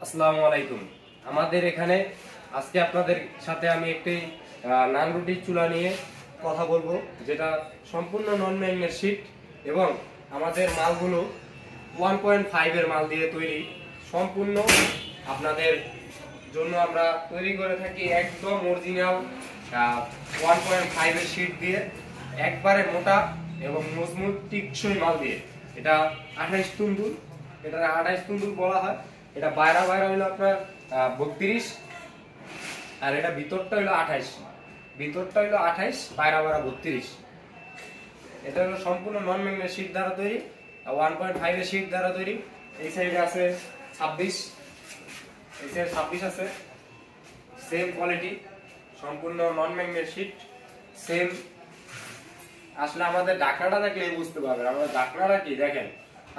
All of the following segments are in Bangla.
আসসালামু আলাইকুম। আমাদের এখানে আজকে আপনাদের সাথে আমি একটি নান রুটির চুলা নিয়ে কথা বলবো, যেটা সম্পূর্ণ নন ম্যাগনেট শীট এবং আমাদের মালগুলো 1.5 এর মাল দিয়ে তৈরি। সম্পূর্ণ আপনাদের জন্য আমরা তৈরি করে থাকি একদম অরিজিনাল 1.5 এর শীট দিয়ে, একবারে মোটা এবং মজবুত টিকসই মাল দিয়ে। এটা 28 তুন্দুল, এটা 28 তুন্দুল বলা হয়। এটা বাইরা হইলো আপনার 32, আর এটা ভিতরটা হইলো 28, ভিতরটা হইলো 28, বাইরা 32। এটা হলো সম্পূর্ণ নন ম্যাগনেট শীট দ্বারা তৈরি, 1.5 এর শীট দ্বারা তৈরি। এই সাইডে আছে 26, এই সাইডে 26 আছে, সেম কোয়ালিটি, সম্পূর্ণ নন ম্যাগনেট শীট সেম। আসলে আমাদের ঢাকনাটা দেখলেই বুঝতে পারবেন। আমাদের ঢাকনাটা কি দেখেন,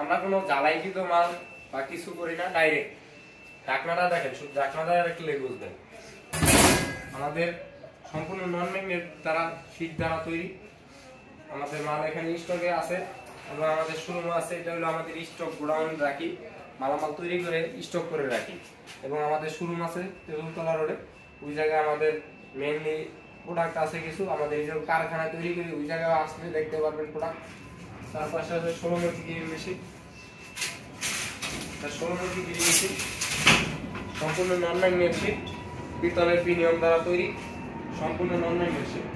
আমরা কোনো জ্বালাইকৃত মাল বা কিছু করি না, ডাইরেক্ট ঢাকনাটা দেখেন, শুধু ঢাকনাটা দেখলেই বুঝবেন। আমাদের সম্পূর্ণ নন ম্যাগনেট দ্বারা শীট দ্বারা তৈরি। আমাদের মাল এখানে স্টকে আছে এবং আমাদের শোরুম আছে। এটা হলো আমাদের স্টক গোডাউন রাখি, মালামাল তৈরি করে স্টক করে রাখি। এবং আমাদের শোরুম আছে তেঁতুলতলা রোডে, ওই জায়গায় আমাদের মেইনলি প্রোডাক্ট আছে কিছু। আমাদের এই যে কারখানা তৈরি করি, ওই জায়গায় আসলে দেখতে পারবেন প্রোডাক্ট। তার পাশে আছে 16 মুরগি গ্রিল মেশিন, 16 মুরগি গ্রিল মেশিন সম্পূর্ণ নন ম্যাগনেট শীট, পিতলের প্রিমিয়াম দ্বারা তৈরি, সম্পূর্ণ নন ম্যাগনেট শীট।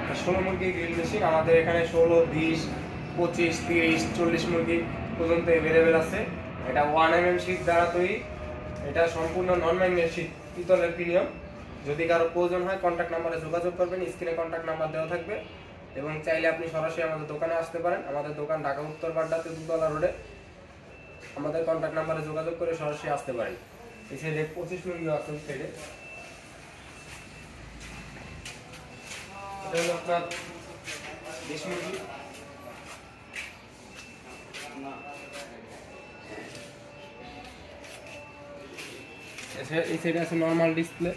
16 মুরগি গ্রিল মেশিন আমাদের এখানে 16, 20, 25, 30, 40 মুরগি পর্যন্ত অ্যাভেলেবেল আছে। এটা 1 mm শীট দ্বারা তৈরি। এটা সম্পূর্ণ নন ম্যাগনেট শীট, পিতলের প্রিমিয়াম। যদি কারো প্রয়োজন হয় কন্ট্যাক্ট নাম্বারে যোগাযোগ করবেন, স্ক্রিনে কন্ট্যাক্ট নাম্বার দেওয়া থাকবে। এবং চাইলে আপনি সরাসরি আমাদের দোকানে আসতে পারেন। আমাদের দোকান ঢাকা উত্তর বাড্ডা তেঁতুলতলা রোডে। আমাদের কন্ট্যাক্ট নাম্বারে যোগাযোগ করে সরাসরি আসতে পারেন। এই সাইডে 25 মুরগি আছে, ওই সাইডে এটা হলো আপনার 20 মুরগি। এই সাইডে আছে নরমাল ডিসপ্লে,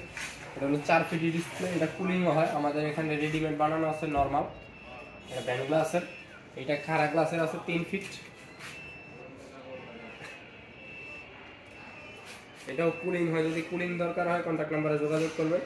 এটা হলো 4 ফিট ডিসপ্লে। এটা কুলিংও হয়, আমাদের এখানে রেডিমেড বানানো আছে নরমাল। এটা ব্যান্ড গ্লাসের, এটা খাড়া গ্লাসের আছে 3 ফিট। এটাও কুলিং হয়, যদি কুলিং দরকার হয় কন্ট্যাক্ট নাম্বারে যোগাযোগ করবেন।